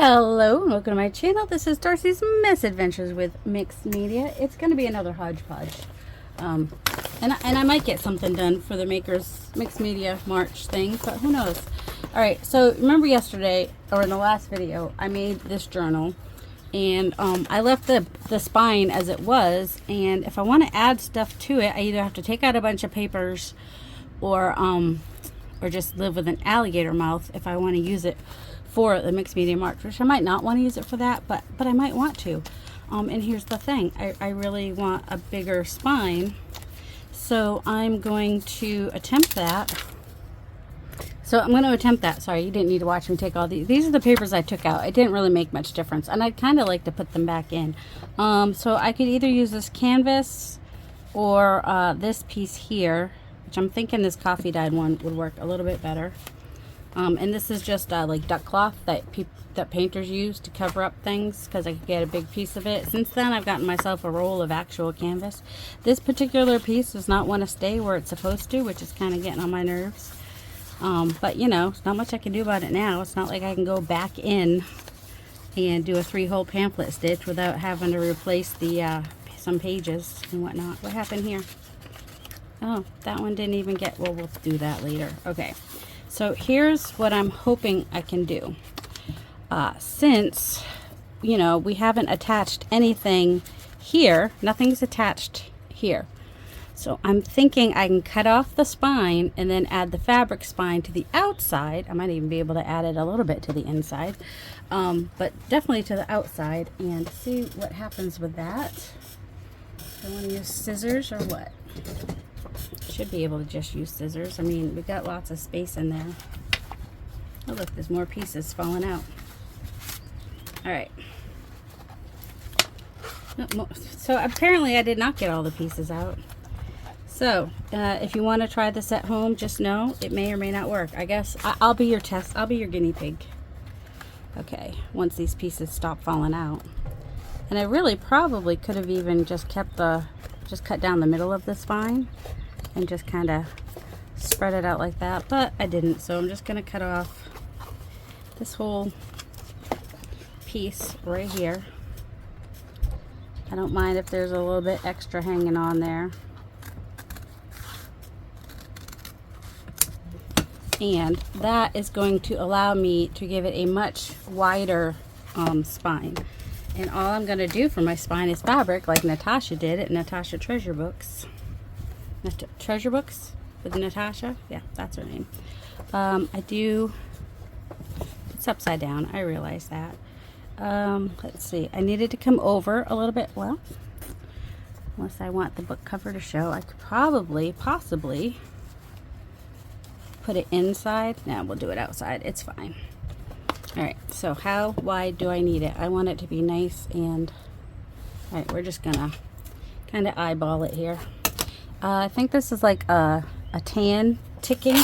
Hello and welcome to my channel. This is Darcy's Misadventures with Mixed Media. It's going to be another hodgepodge. And I might get something done for the Makers Mixed Media March thing, but who knows. Alright, so remember yesterday, or in the last video, I made this journal. And I left the spine as it was. And if I want to add stuff to it, I either have to take out a bunch of papers or just live with an alligator mouth if I want to use it for the Mixed Media March, which I might not want to use it for that, but I might want to. And here's the thing, I really want a bigger spine, so I'm going to attempt that. Sorry, you didn't need to watch me take all these. These are the papers I took out. It didn't really make much difference, and I'd kind of like to put them back in. So I could either use this canvas or this piece here, which I'm thinking this coffee dyed one would work a little bit better. And this is just like duck cloth that painters use to cover up things, because I could get a big piece of it. Since then, I've gotten myself a roll of actual canvas. This particular piece does not want to stay where it's supposed to, which is kind of getting on my nerves. But you know, there's not much I can do about it now. It's not like I can go back in and do a 3-hole pamphlet stitch without having to replace the some pages and whatnot. What happened here? Oh, that one didn't even get, well, we'll do that later. Okay. So here's what I'm hoping I can do. Since, you know, we haven't attached anything here, nothing's attached here. So I'm thinking I can cut off the spine and then add the fabric spine to the outside. I might even be able to add it a little bit to the inside, but definitely to the outside, and see what happens with that. Do I want to use scissors or what? Should be able to just use scissors. I mean, we've got lots of space in there. Oh look, there's more pieces falling out. Alright. So apparently I did not get all the pieces out. So if you want to try this at home, just know it may or may not work. I guess I'll be your test. I'll be your guinea pig. Okay, once these pieces stop falling out. And I really probably could have even just kept just cut down the middle of the spine and just kind of spread it out like that, but I didn't. So I'm just going to cut off this whole piece right here. I don't mind if there's a little bit extra hanging on there. And that is going to allow me to give it a much wider spine. And all I'm going to do for my spine is fabric, like Natasha did at Natasha Treasure Books. Treasure Books with Natasha? Yeah, that's her name. It's upside down. I realize that. Let's see. I needed to come over a little bit. Well, unless I want the book cover to show, I could possibly put it inside. No, we'll do it outside. It's fine. Alright, so how wide do I need it? I want it to be nice and... Alright, we're just gonna kind of eyeball it here. I think this is like a tan ticking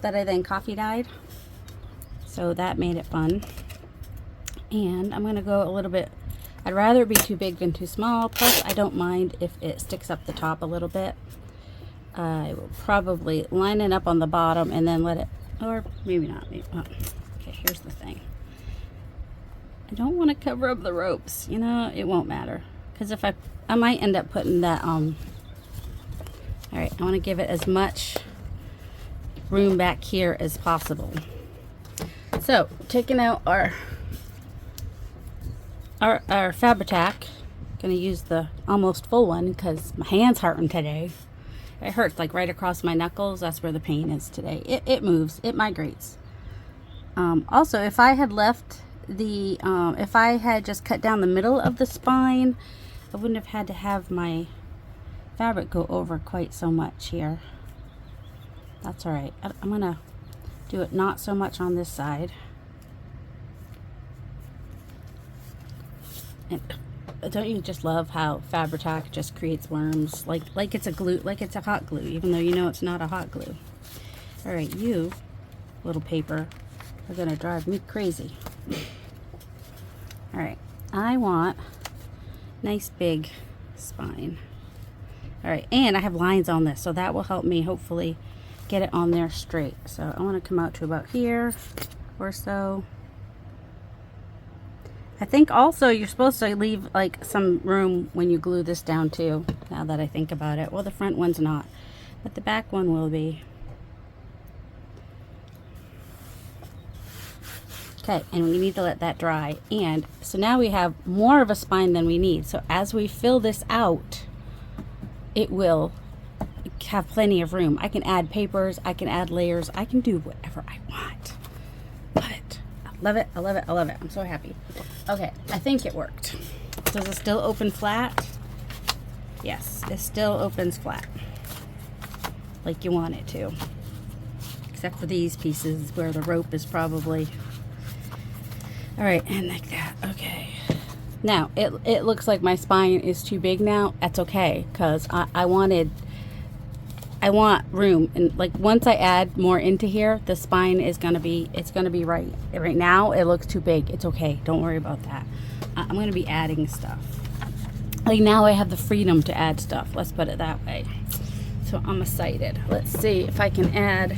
that I then coffee dyed. So that made it fun. And I'm gonna go a little bit... I'd rather it be too big than too small. Plus, I don't mind if it sticks up the top a little bit. I will probably line it up on the bottom and then let it... Or maybe not. Maybe, oh. Okay, here's the thing. I don't want to cover up the ropes. You know, it won't matter. Because if I might end up putting that, Alright, I want to give it as much room back here as possible. So, taking out our Fabri-Tac. Going to use the almost full one because my hand's hurting today. It hurts like right across my knuckles. That's where the pain is today. It moves. It migrates. Also, if I had left the, if I had just cut down the middle of the spine, I wouldn't have had to have my fabric go over quite so much here. That's alright. I'm going to do it not so much on this side. And don't you just love how Fabri-Tac just creates worms? Like it's a glue, like it's a hot glue, even though you know it's not a hot glue. Alright, you little paper are going to drive me crazy. Alright, I want nice big spine. Alright, and I have lines on this, so that will help me hopefully get it on there straight. So I want to come out to about here or so. I think also you're supposed to leave like some room when you glue this down too, now that I think about it. Well, the front one's not, but the back one will be. Okay, and we need to let that dry. And so now we have more of a spine than we need. So as we fill this out, it will have plenty of room. I can add papers, I can add layers, I can do whatever I want. Love it. I love it, I love it, I love it. I'm so happy. Okay, I think it worked. Does it still open flat? Yes, it still opens flat. Like you want it to. Except for these pieces where the rope is probably... All right, and like that. Okay. Now, it looks like my spine is too big now. That's okay, because I want room. And like once I add more into here, the spine is gonna be, it's gonna be right. Right now, it looks too big. It's okay. Don't worry about that. I'm gonna be adding stuff. Like now I have the freedom to add stuff. Let's put it that way. So I'm excited. Let's see if I can add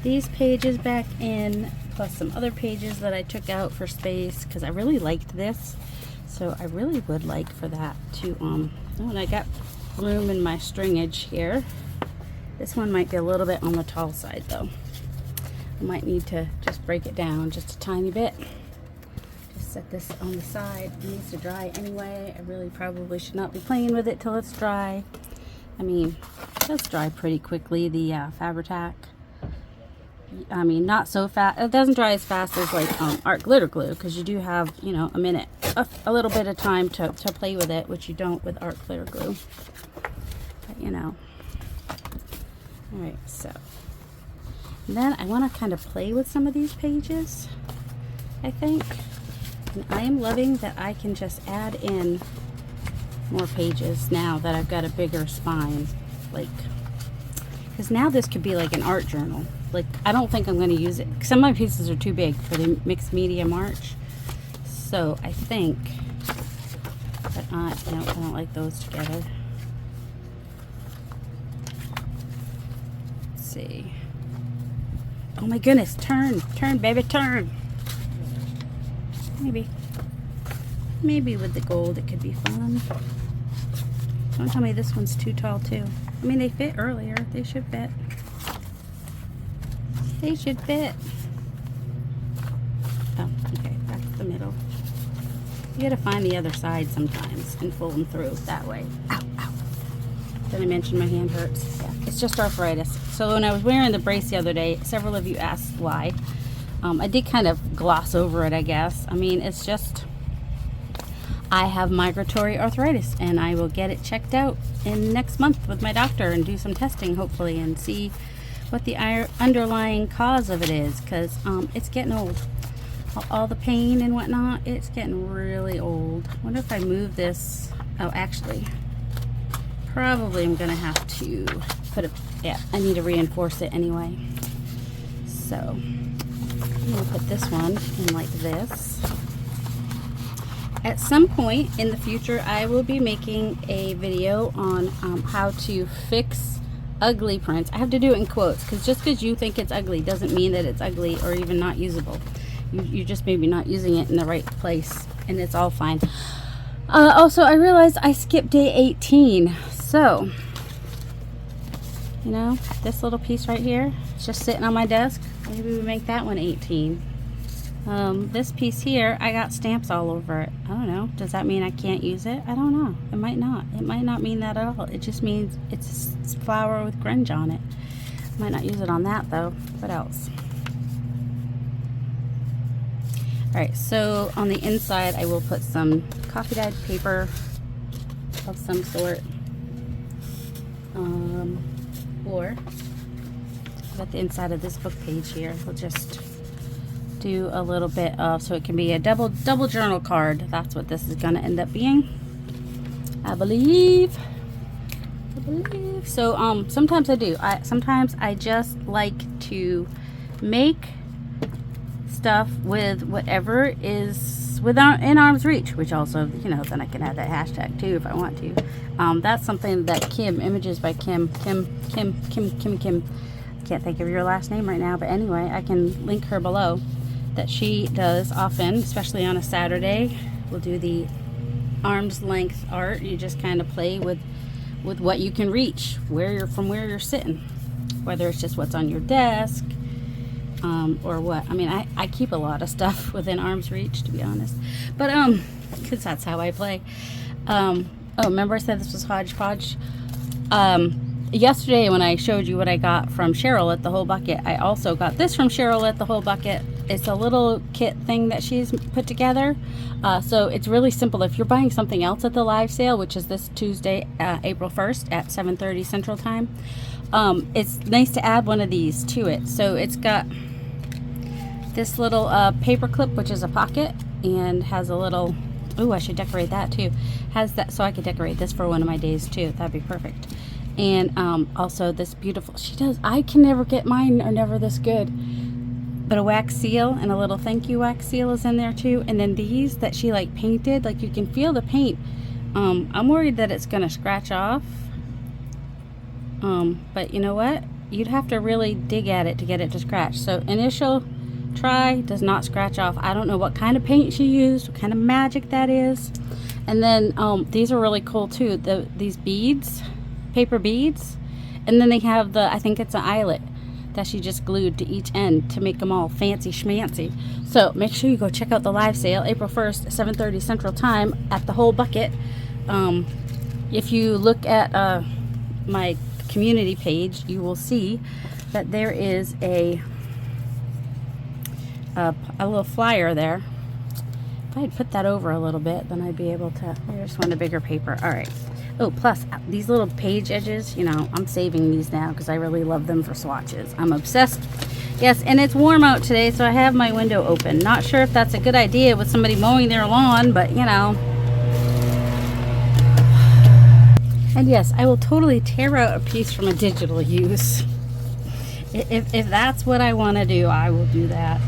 these pages back in, plus some other pages that I took out for space, because I really liked this. So I really would like for that to, oh, and I got room in my stringage here. This one might be a little bit on the tall side though. I might need to just break it down just a tiny bit. Just set this on the side. It needs to dry anyway. I really probably should not be playing with it till it's dry. I mean, it does dry pretty quickly, the Fabri-Tac. I mean, not so fast. It doesn't dry as fast as like art glitter glue, because you do have, you know, a minute, a little bit of time to play with it, which you don't with art glitter glue. But you know. All right, so and then I want to kind of play with some of these pages, I think. And I am loving that I can just add in more pages now that I've got a bigger spine, like, because now this could be like an art journal. Like, I don't think I'm going to use it. Some of my pieces are too big for the mixed media march. So I think that no, I don't like those together. Let's see. Oh my goodness, turn, baby, turn. Maybe with the gold it could be fun. Don't tell me this one's too tall too. I mean, they fit earlier. They should fit. They should fit. Oh, okay, that's the middle. You gotta find the other side sometimes and pull them through that way. Ow, ow. Did I mention my hand hurts? Yeah, it's just arthritis. So when I was wearing the brace the other day, several of you asked why. I did kind of gloss over it, I guess. I mean, it's just, I have migratory arthritis, and I will get it checked out in next month with my doctor and do some testing, hopefully, and see what the underlying cause of it is, because it's getting old. All the pain and whatnot, it's getting really old. I wonder if I move this. Oh, actually, probably I'm gonna have to put a, yeah, I need to reinforce it anyway. So I'm gonna put this one in like this. At some point in the future, I will be making a video on how to fix ugly prints. I have to do it in quotes, because just because you think it's ugly doesn't mean that it's ugly or even not usable. You just maybe not using it in the right place, and it's all fine. Also, I realized I skipped day 18. So, you know, this little piece right here, it's just sitting on my desk. Maybe we make that one 18. This piece here, I got stamps all over it. I don't know. Does that mean I can't use it? I don't know. It might not. It might not mean that at all. It just means it's flower with grunge on it. Might not use it on that though. What else? Alright, so on the inside I will put some coffee dyed paper of some sort. Or at the inside of this book page here, we'll just do a little bit of, so it can be a double journal card. That's what this is going to end up being, I believe. So sometimes I do. Sometimes I just like to make stuff with whatever is in arm's reach, which also, you know, then I can add that hashtag too if I want to. That's something that Kim, Images by Kim, I can't think of your last name right now, but anyway, I can link her below. that she does often, especially on a Saturday. We'll do the arm's length art. You just kind of play with what you can reach, from where you're sitting, whether it's just what's on your desk, or what. I mean, I keep a lot of stuff within arm's reach, to be honest, but because that's how I play. Oh, remember I said this was hodgepodge? Yesterday when I showed you what I got from Cheryl at the Whole Bucket, I also got this from Cheryl at the Whole Bucket. It's a little kit thing that she's put together. So it's really simple. If you're buying something else at the live sale, which is this Tuesday, April 1st at 7:30 Central Time, it's nice to add one of these to it. So it's got this little paper clip, which is a pocket, and has a little, oh, I should decorate that too. Has that, so I could decorate this for one of my days too. That'd be perfect. And also this beautiful, she does, I can never get, mine are never this good, but a wax seal and a little thank you wax seal is in there too. And then these that she like painted, like you can feel the paint. I'm worried that it's gonna scratch off, but you know what, you'd have to really dig at it to get it to scratch. So initial try does not scratch off. I don't know what kind of paint she used, what kind of magic that is. And then these are really cool too, these beads, paper beads, and then they have the, I think it's an eyelet that she just glued to each end to make them all fancy schmancy. So make sure you go check out the live sale April 1st 7:30 Central Time at the Whole Bucket. If you look at my community page, you will see that there is a little flyer there. If I had put that over a little bit, then I'd be able to, I just want a bigger paper. All right. Oh, plus these little page edges, you know, I'm saving these now because I really love them for swatches. I'm obsessed. Yes, and it's warm out today, so I have my window open. Not sure if that's a good idea with somebody mowing their lawn, but you know. And yes, I will totally tear out a piece from a digital use. If that's what I want to do, I will do that.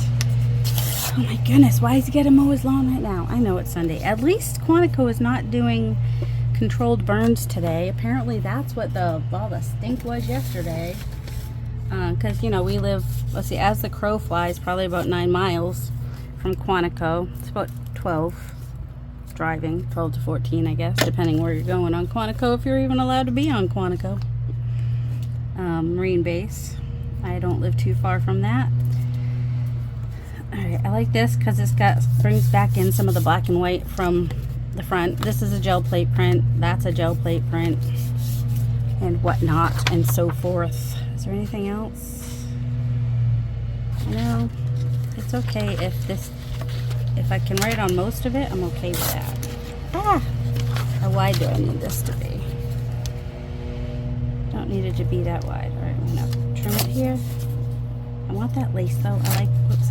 Oh my goodness, why is he getting to mow his lawn right now? I know it's Sunday. At least Quantico is not doing controlled burns today. Apparently that's what all the stink was yesterday. Because, you know, we live, let's see, as the crow flies, probably about 9 miles from Quantico. It's about 12 driving, 12 to 14, I guess, depending where you're going on Quantico, if you're even allowed to be on Quantico. Marine base. I don't live too far from that. Alright, I like this because this brings back in some of the black and white from the front. This is a gel plate print, that's a gel plate print, and whatnot and so forth. Is there anything else? No, it's okay if I can write on most of it, I'm okay with that. How wide do I need this to be? Don't need it to be that wide. All right, I'm gonna trim it here. I want that lace though.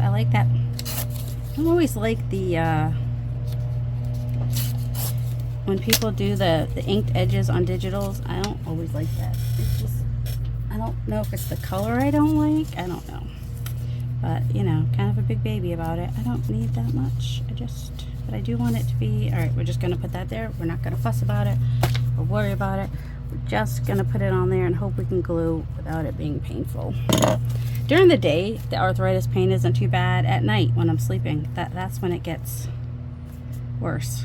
I like that. I don't always like the when people do the inked edges on digitals. I don't always like that. It's just, I don't know if it's the color I don't like. I don't know. But, you know, kind of a big baby about it. I don't need that much. But I do want it to be, all right, we're just going to put that there. We're not going to fuss about it or worry about it. We're just going to put it on there and hope we can glue without it being painful. During the day, the arthritis pain isn't too bad. At night, when I'm sleeping, that's when it gets worse.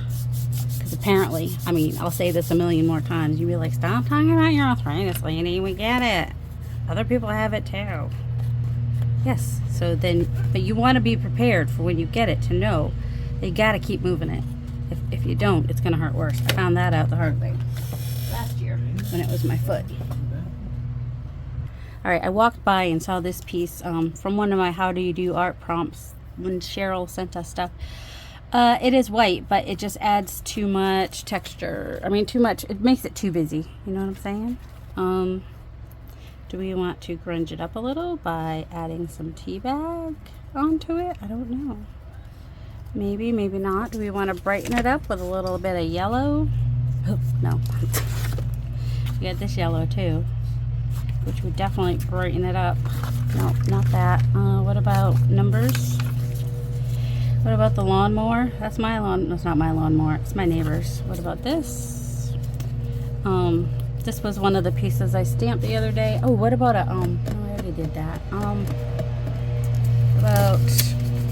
Because apparently, I mean, I'll say this a million more times. You'll be like, stop talking about your arthritis, lady. We get it. Other people have it too. Yes. So then, but you want to be prepared for when you get it to know that you got to keep moving it. If you don't, it's going to hurt worse. I found that out the hard way last year when it was my foot. All right, I walked by and saw this piece from one of my How Do You Do art prompts when Cheryl sent us stuff. It is white, but it just adds too much texture. I mean, too much. It makes it too busy. You know what I'm saying? Do we want to grunge it up a little by adding some tea bag onto it? I don't know. Maybe, maybe not. Do we want to brighten it up with a little bit of yellow? Oh, no. We got this yellow too, which would definitely brighten it up. No, not that. What about numbers? What about the lawnmower? That's my lawn. That's not my lawnmower. It's my neighbor's. What about this? This was one of the pieces I stamped the other day. Oh, what about a no, I already did that. About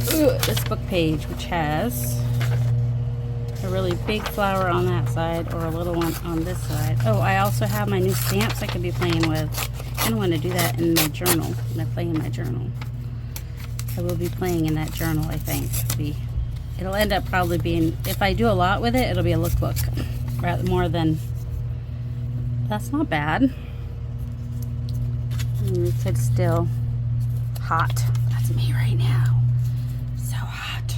this book page, which has a really big flower on that side or a little one on this side. Oh, I also have my new stamps I could be playing with. I don't want to do that in my journal, when I play in my journal. I will be playing in that journal, I think. It'll end up probably being, if I do a lot with it, it'll be a lookbook. Rather more than, that's not bad. It's still hot. That's me right now. So hot.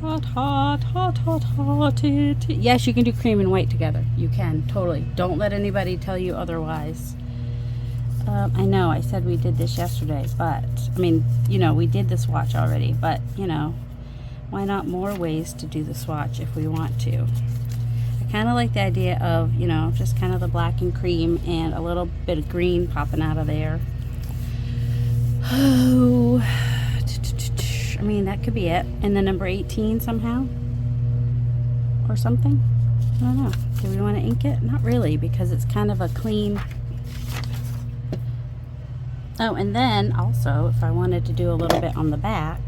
Hot, hot, hot, hot, hot. Yes, you can do cream and white together. You can, totally. Don't let anybody tell you otherwise. I know I said we did this yesterday, but, I mean, you know, we did the swatch already, but, you know, why not more ways to do the swatch if we want to? I kind of like the idea of, you know, just kind of the black and cream and a little bit of green popping out of there. Oh, I mean, that could be it. And the number 18 somehow? Or something? I don't know. Do we want to ink it? Not really, because it's kind of a clean... Oh, and then also, if I wanted to do a little bit on the back,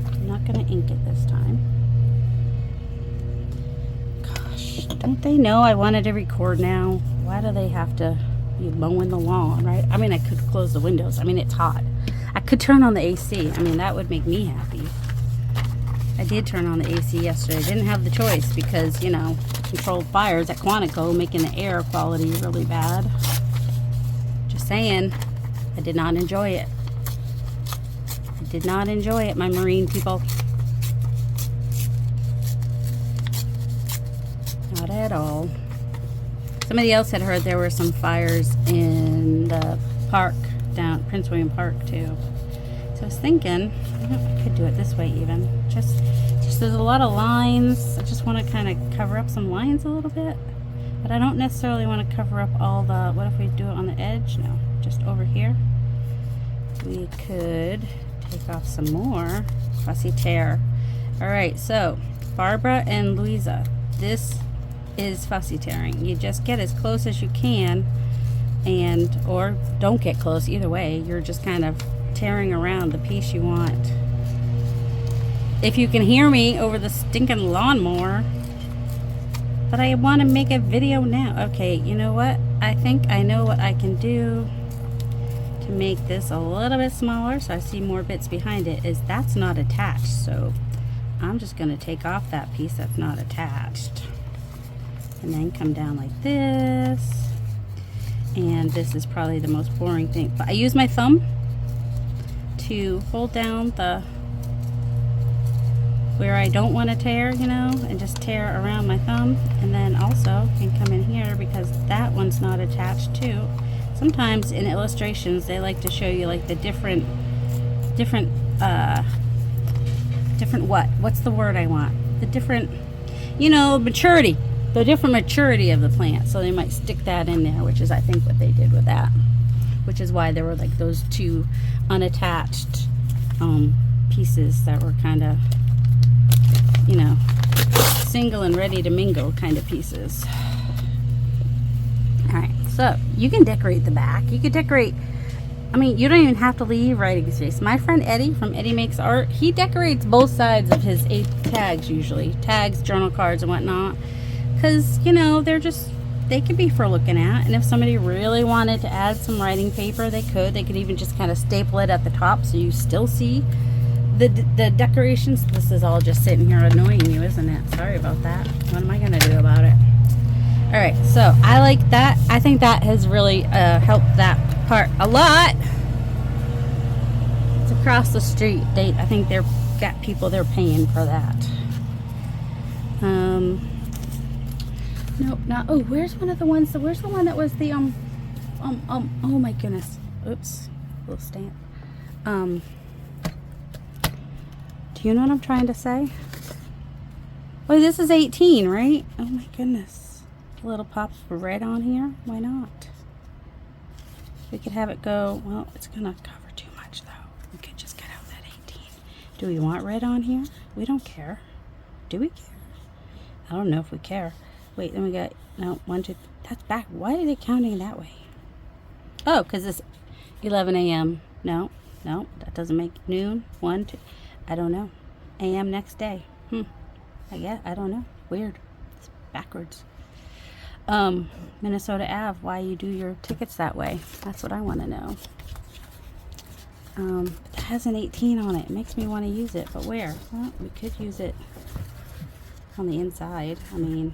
I'm not going to ink it this time. Gosh, don't they know I wanted to record now? Why do they have to be mowing the lawn, right? I mean, I could close the windows. I mean, it's hot. I could turn on the AC. I mean, that would make me happy. I did turn on the AC yesterday. I didn't have the choice because, you know, controlled fires at Quantico making the air quality really bad. Saying, I did not enjoy it. I did not enjoy it, my marine people. Not at all. Somebody else had heard there were some fires in the park down Prince William Park too. So I was thinking, I could do it this way even. Just there's a lot of lines. I just want to kind of cover up some lines a little bit. But I don't necessarily want to cover up all the, what if we do it on the edge? No, just over here. We could take off some more fussy tear. All right, so Barbara and Louisa, this is fussy tearing. You just get as close as you can, and or don't get close, either way. You're just kind of tearing around the piece you want. If you can hear me over the stinking lawnmower, but I want to make a video now. Okay, you know what? I think I know what I can do to make this a little bit smaller so I see more bits behind it. Is that's not attached, so I'm just going to take off that piece that's not attached. And then come down like this. And this is probably the most boring thing. But I use my thumb to hold down the where I don't want to tear, you know, and just tear around my thumb. And then also can come in here because that one's not attached too. Sometimes in illustrations they like to show you like the different what's the word I want? The different, you know, maturity. The different maturity of the plant. So they might stick that in there, which is I think what they did with that. Which is why there were like those two unattached pieces that were kind of, you know, single and ready to mingle kind of pieces. Alright, so you can decorate the back. You could decorate, I mean, you don't even have to leave writing space. My friend Eddie from Eddie Makes Art, he decorates both sides of his 8 tags usually. Tags, journal cards, and whatnot. Because, you know, they're just, they could be for looking at. And if somebody really wanted to add some writing paper, they could. They could even just kind of staple it at the top so you still see the decorations. This is all just sitting here annoying you, isn't it? Sorry about that. What am I going to do about it? Alright, so I like that. I think that has really helped that part a lot. It's across the street. I think they've got people they're paying for that. Nope, not. Oh, where's one of the ones? Where's the one that was the oh my goodness. Oops, little stamp. Do you know what I'm trying to say? Oh, this is 18, right? Oh my goodness. A little pop of red on here. Why not? We could have it go, well, it's gonna cover too much though. We could just get out that 18. Do we want red on here? We don't care. Do we care? I don't know if we care. Wait, then we got, no, 1, 2, that's back. Why are they counting that way? Oh, because it's 11 a.m. No, No, that doesn't make noon. 1, 2. I don't know. AM next day. I don't know. Weird. It's backwards. Minnesota Ave, why you do your tickets that way? That's what I want to know. It has an 18 on it. It makes me want to use it, but where? Well, we could use it on the inside. I mean,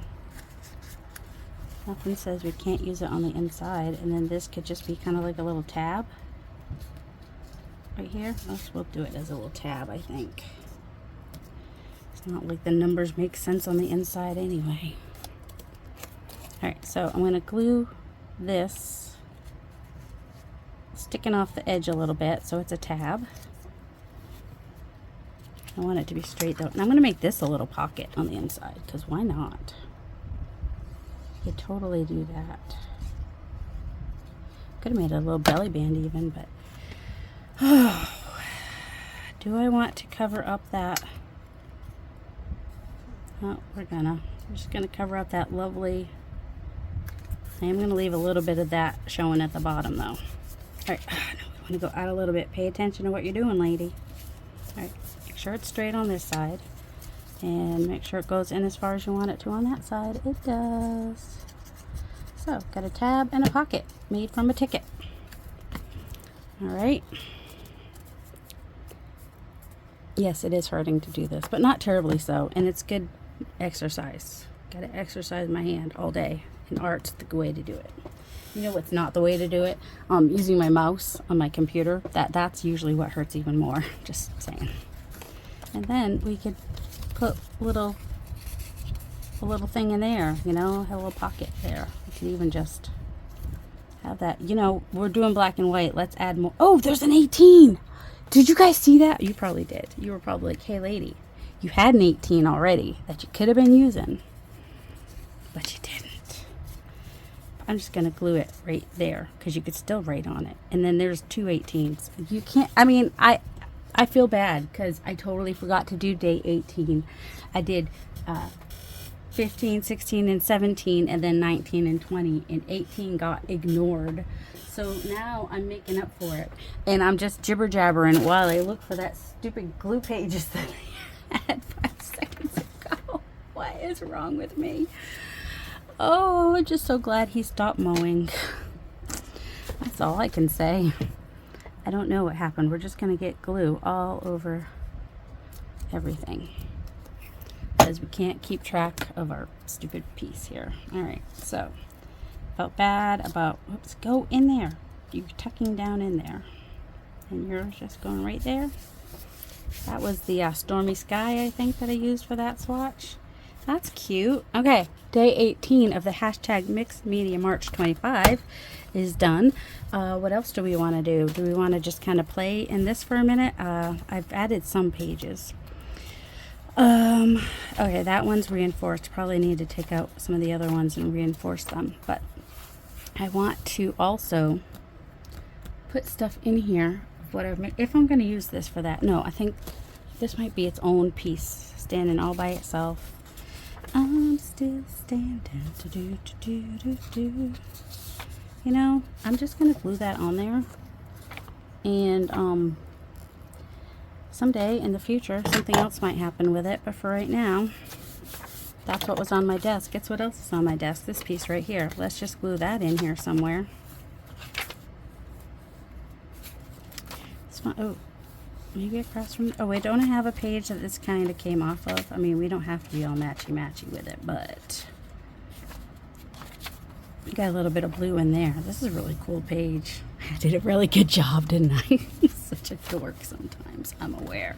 nothing says we can't use it on the inside. And then this could just be kind of like a little tab right here. We'll do it as a little tab, I think. It's not like the numbers make sense on the inside anyway. Alright, so I'm going to glue this, sticking off the edge a little bit so it's a tab. I want it to be straight though. And I'm going to make this a little pocket on the inside, because why not? You could totally do that. Could have made a little belly band even, but do I want to cover up that? Oh, we're just gonna cover up that lovely. I am gonna leave a little bit of that showing at the bottom though. All right, no, we want to go out a little bit. Pay attention to what you're doing, lady. All right, make sure it's straight on this side, and make sure it goes in as far as you want it to on that side. It does. So, got a tab and a pocket made from a ticket. All right. Yes, it is hurting to do this, but not terribly so, and it's good exercise. Got to exercise my hand all day, and art's the way to do it. You know what's not the way to do it? Using my mouse on my computer. That's usually what hurts even more. Just saying. And then we could put a little thing in there, you know, have a little pocket there. We could even just have that. You know, we're doing black and white. Let's add more. Oh, there's an 18. Did you guys see that? You probably did. You were probably like, hey lady, you had an 18 already that you could have been using, but you didn't. I'm just going to glue it right there because you could still write on it. And then there's 2 18s. You can't, I mean, I feel bad because I totally forgot to do day 18. I did 15, 16, and 17, and then 19 and 20, and 18 got ignored. So now I'm making up for it. And I'm just jibber jabbering while I look for that stupid glue pages that I had 5 seconds ago. What is wrong with me? Oh, I'm just so glad he stopped mowing. That's all I can say. I don't know what happened. We're just going to get glue all over everything, because we can't keep track of our stupid piece here. Alright, so felt bad about, oops, go in there. You're tucking down in there. And you're just going right there. That was the Stormy Sky, I think, that I used for that swatch. That's cute. Okay, day 18 of the hashtag Mixed Media March 25 is done. What else do we want to do? Do we want to just kind of play in this for a minute? I've added some pages. Okay, that one's reinforced. Probably need to take out some of the other ones and reinforce them. But I want to also put stuff in here of what I've made. If I'm going to use this for that. No, I think this might be its own piece, standing all by itself. I'm still standing. You know, I'm just going to glue that on there. And someday in the future, something else might happen with it. But for right now, that's what was on my desk. Guess what else is on my desk? This piece right here. Let's just glue that in here somewhere. Oh, maybe across from, oh wait, don't I have a page that this kind of came off of? I mean, we don't have to be all matchy-matchy with it, but we got a little bit of blue in there. This is a really cool page. I did a really good job, didn't I? Such a dork sometimes. I'm aware.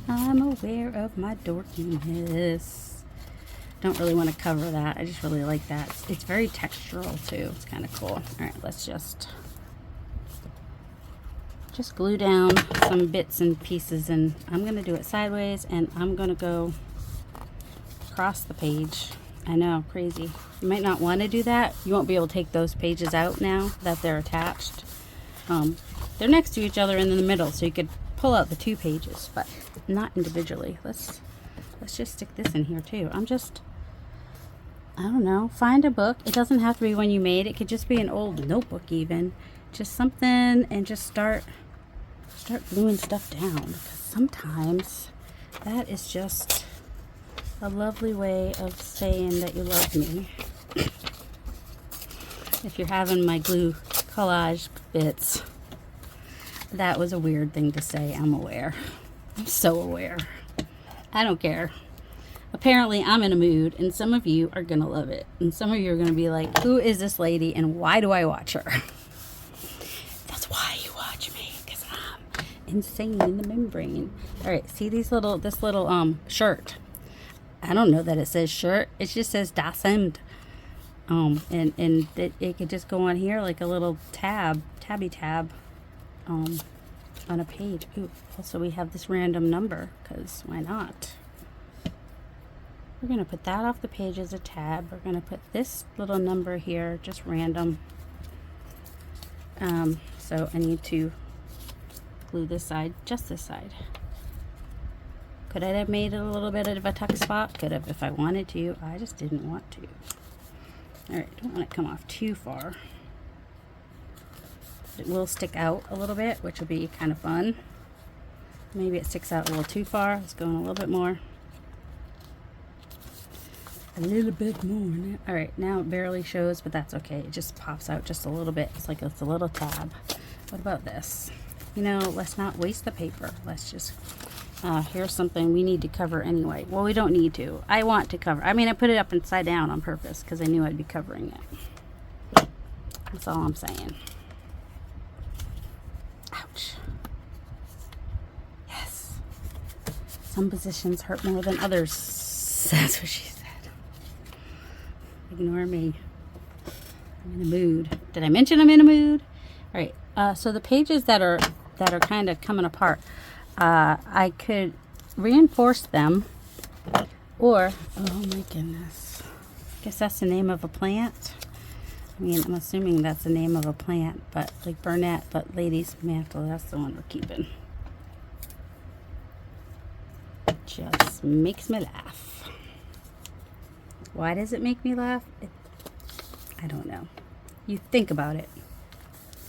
I'm aware of my dorkiness. Don't really want to cover that. I just really like that. It's very textural too. It's kind of cool. All right, let's just glue down some bits and pieces, and I'm going to do it sideways, and I'm going to go across the page. I know, crazy. You might not want to do that. You won't be able to take those pages out now that they're attached. They're next to each other in the middle, so you could pull out the 2 pages, but not individually. Let's just stick this in here too. I don't know, find a book. It doesn't have to be one you made. It could just be an old notebook even. Just something, and just start start gluing stuff down, because sometimes that is just a lovely way of saying that you love me. If you're having my glue collage bits, that was a weird thing to say. I'm aware. I'm so aware. I don't care. Apparently I'm in a mood, and some of you are gonna love it, and some of you are gonna be like, who is this lady and why do I watch her? That's why you watch me, because I'm insane in the membrane. All right, see this little shirt. I don't know that it says shirt. It just says Das Hemd. And it could just go on here like a little tabby tab on a page. Ooh, also we have this random number, because why not? We're going to put that off the page as a tab. We're going to put this little number here, just random. So I need to glue this side, just this side. Could I have made it a little bit of a tuck spot? Could have if I wanted to. I just didn't want to. Alright, don't want it to come off too far. It will stick out a little bit, which will be kind of fun. Maybe it sticks out a little too far. Let's go in a little bit more. A little bit more. Alright, now it barely shows, but that's okay. It just pops out just a little bit. It's like it's a little tab. What about this? You know, let's not waste the paper. Let's just... here's something we need to cover anyway. Well, we don't need to. I want to cover. I mean, I put it up inside down on purpose because I knew I'd be covering it. That's all I'm saying. Ouch. Yes. Some positions hurt more than others. That's what she said. Ignore me. I'm in a mood. Did I mention I'm in a mood? All right. So the pages that are kind of coming apart, I could reinforce them, or, oh my goodness, I guess that's the name of a plant. I mean, I'm assuming that's the name of a plant, but like Burnett, but Lady's Mantle, that's the one we're keeping. Just makes me laugh. Why does it make me laugh? I don't know. You think about it.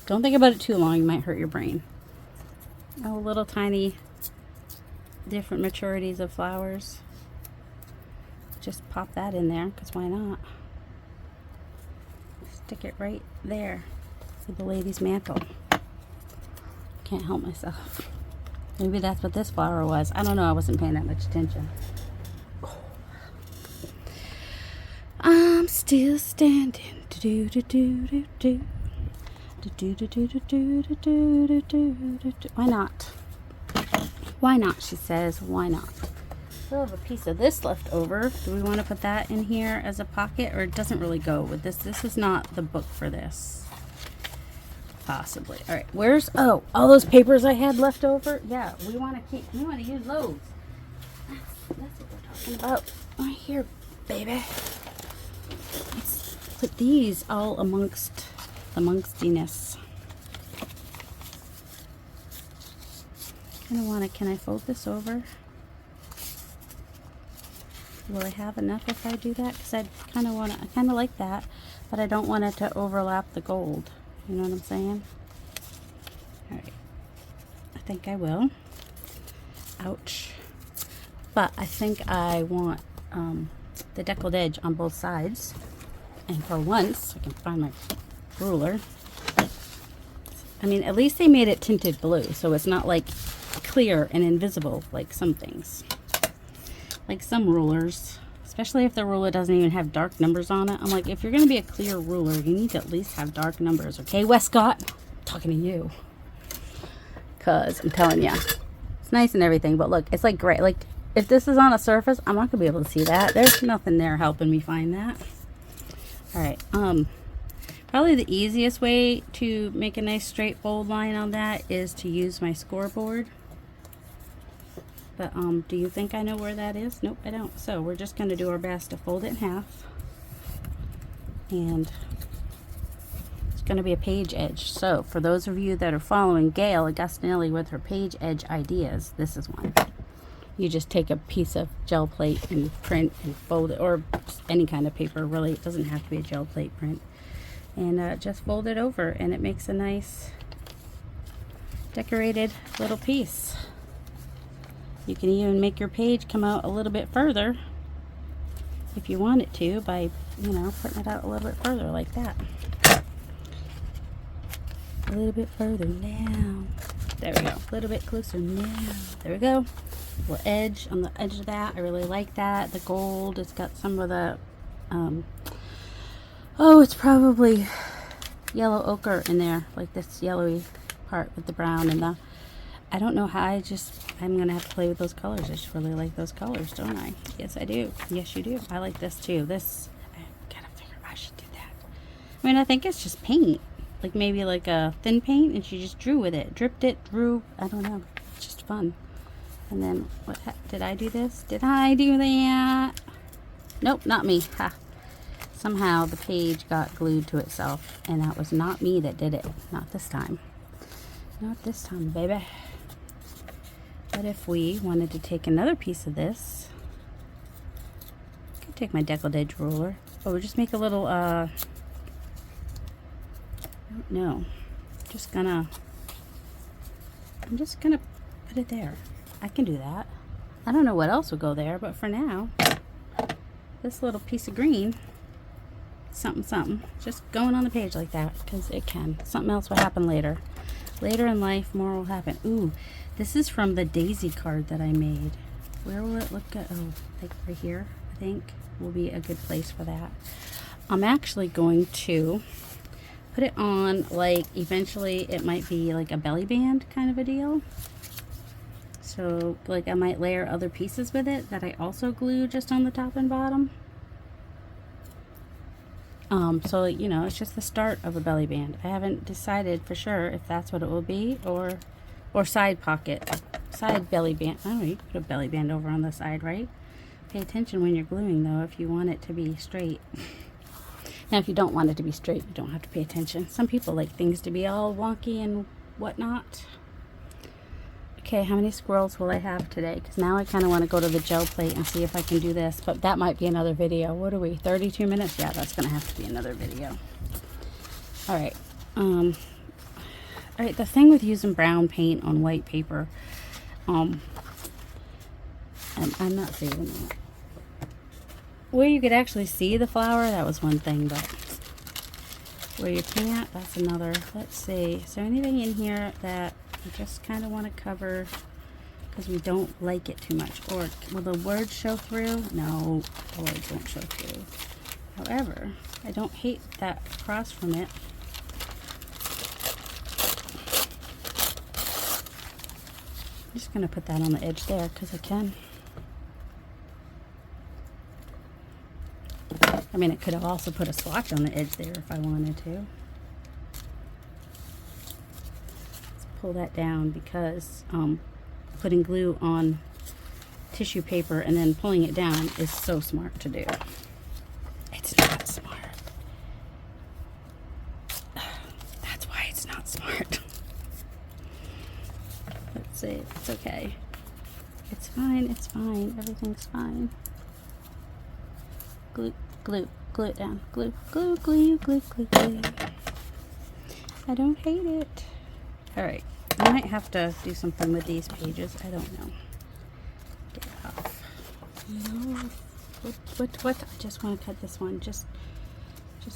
Don't think about it too long, you might hurt your brain. Oh, little tiny different maturities of flowers. Just pop that in there, because why not? Stick it right there for the Lady's Mantle. Can't help myself. Maybe that's what this flower was. I don't know. I wasn't paying that much attention. I'm still standing. Do do do do do. Why not? Why not, she says. Why not? Still have a piece of this left over. Do we want to put that in here as a pocket, or it doesn't really go with this? This is not the book for this. Possibly. All right. Where's, oh, all those papers I had left over? Yeah, we want to use those. That's what we're talking about. Right here, baby. Let's put these all amongst the mongstiness. Can I fold this over? Will I have enough if I do that? Because I kind of like that, but I don't want it to overlap the gold. You know what I'm saying? All right. I think I will. Ouch. But I think I want the deckled edge on both sides. And for once, I can find my ruler. I mean, at least they made it tinted blue, so it's not like clear and invisible like some things. Like some rulers, especially if the ruler doesn't even have dark numbers on it. I'm like, if you're going to be a clear ruler, you need to at least have dark numbers. Okay, Westcott? I'm talking to you. Because I'm telling you, it's nice and everything, but look, it's like gray. Like, if this is on a surface, I'm not going to be able to see that. There's nothing there helping me find that. All right, probably the easiest way to make a nice straight fold line on that is to use my scoreboard. But do you think I know where that is? Nope, I don't. So we're just going to do our best to fold it in half. And it's going to be a page edge. So for those of you that are following Gail Augustinelli with her page edge ideas, this is one. You just take a piece of gel plate and print and fold it, or any kind of paper, really. It doesn't have to be a gel plate print. And just fold it over, and it makes a nice decorated little piece. You can even make your page come out a little bit further if you want it to by, you know, putting it out a little bit further like that. A little bit further now. There we go. A little bit closer now. There we go. Little edge on the edge of that. I really like that. The gold, it's got some of the, oh, it's probably yellow ochre in there, like this yellowy part with the brown and the, I don't know how, I'm gonna have to play with those colors. I just really like those colors, don't I? Yes, I do. Yes, you do. I like this too. This, I gotta figure I should do that. I mean, I think it's just paint, like maybe like a thin paint, and she just drew with it, dripped it, drew. I don't know. It's just fun. And then what? Did I do this? Did I do that? Nope, not me. Ha. Somehow the page got glued to itself, and that was not me that did it. Not this time. Not this time, baby. But if we wanted to take another piece of this, I could take my decollage ruler. Oh, we'll just make a little, I don't know. I'm just gonna put it there. I can do that. I don't know what else would go there, but for now, this little piece of green, something, just going on the page like that, because it can. Something else will happen later. Later in life, more will happen. Ooh, this is from the daisy card that I made. Where will it look at? Oh, like right here, I think, will be a good place for that. I'm actually going to put it on, like, eventually it might be like a belly band kind of a deal. So, like, I might layer other pieces with it that I also glue just on the top and bottom. So, you know, it's just the start of a belly band. I haven't decided for sure if that's what it will be, or side pocket, side belly band. I don't know, you can put a belly band over on the side, right? Pay attention when you're gluing, though, if you want it to be straight. Now, if you don't want it to be straight, you don't have to pay attention. Some people like things to be all wonky and whatnot. Okay, how many squirrels will I have today? Because now I kind of want to go to the gel plate and see if I can do this. But that might be another video. What are we, 32 minutes? Yeah, that's going to have to be another video. All right. All right, the thing with using brown paint on white paper, and I'm not saving that. Where you could actually see the flower, that was one thing, but where you can't, that's another. Let's see, is there anything in here that we just kind of want to cover because we don't like it too much? Or will the words show through? No, the words won't show through. However, I don't hate that across from it. I'm just going to put that on the edge there because I can. I mean, I could have also put a swatch on the edge there if I wanted to. Let's pull that down because putting glue on tissue paper and then pulling it down is so smart to do. It's not smart. That's why it's not smart. Let's see. It's okay. It's fine. It's fine. Everything's fine. Glue. Glue, glue it down. Glue, glue, glue, glue, glue, glue. I don't hate it. Alright, I might have to do something with these pages. I don't know. Get it off. No. What? I just want to cut this one. Just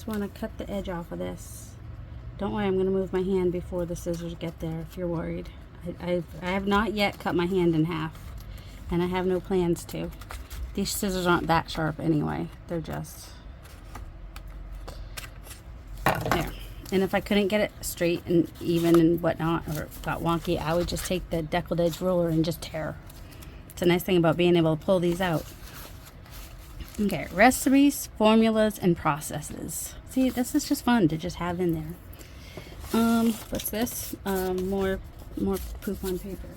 want to cut the edge off of this. Don't worry, I'm going to move my hand before the scissors get there if you're worried. I have not yet cut my hand in half. And I have no plans to. These scissors aren't that sharp anyway. They're just there. And if I couldn't get it straight and even and whatnot, or got wonky, I would just take the decollage ruler and just tear. It's a nice thing about being able to pull these out. Okay, recipes, formulas, and processes. See, this is just fun to just have in there. What's this? More poop on paper.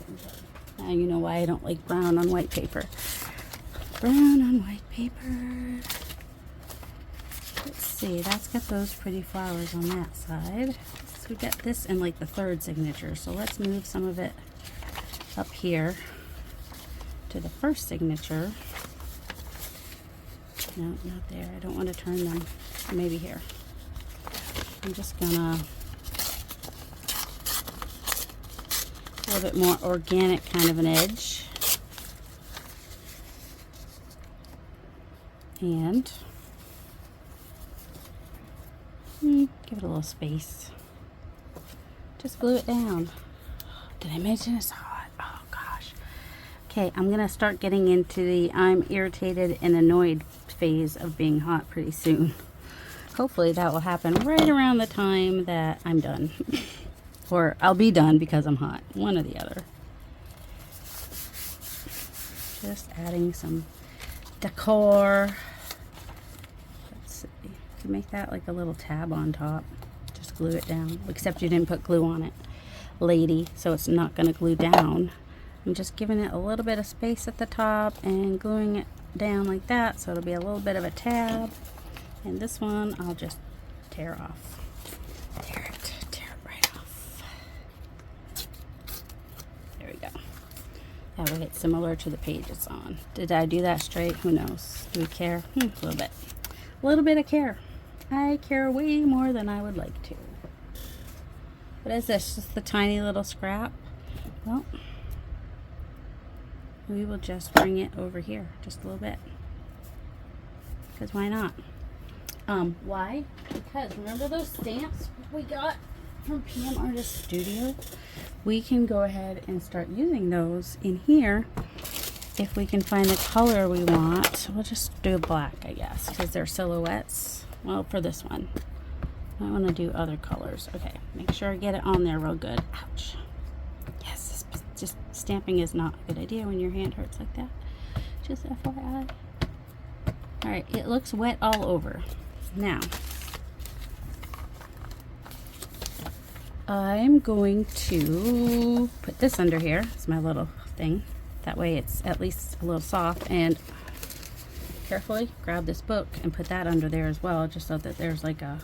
Now you know why I don't like brown on white paper. Brown on white paper. Let's see, that's got those pretty flowers on that side. So we got this in like the third signature. So let's move some of it up here to the first signature. No, not there. I don't want to turn them. Maybe here. I'm just gonna a little bit more organic kind of an edge. And give it a little space. Just glue it down. Did I mention it's hot? Oh gosh. Okay, I'm gonna start getting into the I'm irritated and annoyed phase of being hot pretty soon. Hopefully that will happen right around the time that I'm done. Or I'll be done because I'm hot. One or the other. Just adding some decor. Let's see. You can make that like a little tab on top. Just glue it down. Except you didn't put glue on it, lady. So it's not going to glue down. I'm just giving it a little bit of space at the top and gluing it down like that. So it'll be a little bit of a tab. And this one I'll just tear off. Tear it right off. There we go. That way it's similar to the page it's on. Did I do that straight? Who knows? Do we care? A little bit. A little bit of care. I care way more than I would like to. What is this? Just the tiny little scrap? Well, we will just bring it over here just a little bit. Because why not? Why? Because remember those stamps we got from PM Artist Studio? We can go ahead and start using those in here if we can find the color we want. We'll just do black, I guess, because they're silhouettes. Well, for this one. I want to do other colors. Okay, make sure I get it on there real good. Ouch. Yes, just stamping is not a good idea when your hand hurts like that. Just FYI. Alright, it looks wet all over. Now, I'm going to put this under here. It's my little thing. That way it's at least a little soft. And carefully grab this book and put that under there as well, just so that there's like a,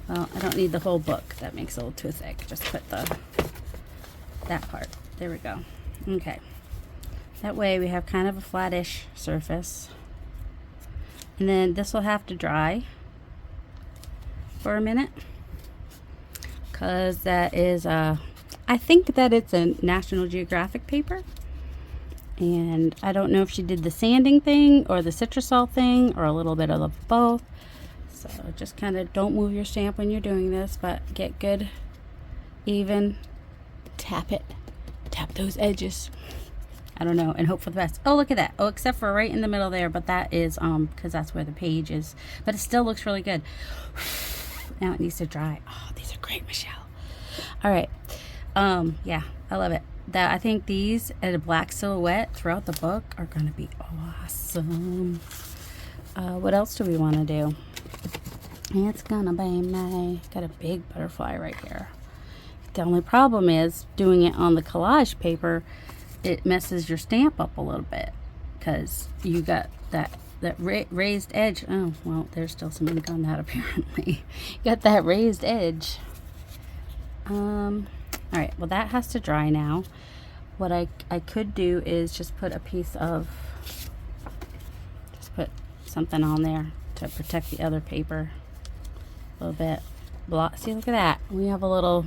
well, I don't need the whole book. That makes it a little too thick. Just put that part. There we go. Okay. That way we have kind of a flattish surface. And then this will have to dry for a minute, because that is I think that it's a National Geographic paper, and I don't know if she did the sanding thing or the citrusol thing or a little bit of both. So just kind of don't move your stamp when you're doing this, but get good even, tap it, tap those edges. I don't know, and hope for the best. Oh, look at that. Oh, except for right in the middle there, but that is because that's where the page is. But it still looks really good. Now it needs to dry. Oh, these are great, Michelle. All right. Yeah, I love it. I think these at a black silhouette throughout the book are going to be awesome. What else do we want to do? It's gonna be my, got a big butterfly right here. The only problem is doing it on the collage paper, it messes your stamp up a little bit because you got that raised edge. Oh, well, there's still some ink on that apparently. You got that raised edge. All right, well, that has to dry now. What I could do is just put a piece of, just put something on there to protect the other paper a little bit. See, look at that. We have a little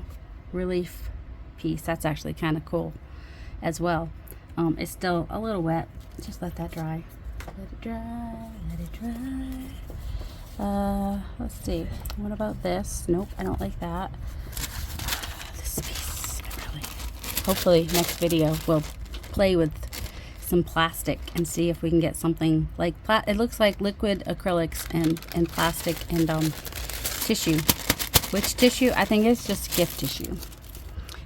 relief piece. That's actually kind of cool as well. It's still a little wet. Just let that dry. Let it dry. Let it dry. Let's see. What about this? Nope, I don't like that. This piece, really. Hopefully, next video we'll play with some plastic and see if we can get something like it looks like liquid acrylics and plastic and tissue. Which tissue? I think it's just gift tissue.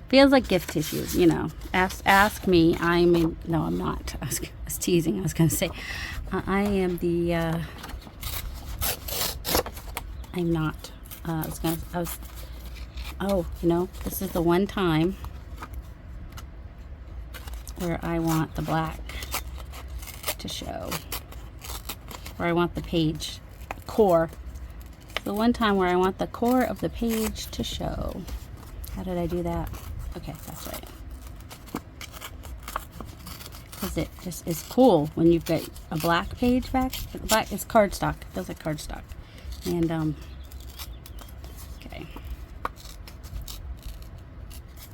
Feels like gift tissue, you know. Ask me. I mean, no, I'm not. I was teasing. I was going to say, I am the. I'm not. Oh, you know, this is the one time where I want the black to show, where I want the page core. The one time where I want the core of the page to show. How did I do that? Okay, that's right. Because it just is cool when you've got a black page back. Black is cardstock. It feels like cardstock. And okay.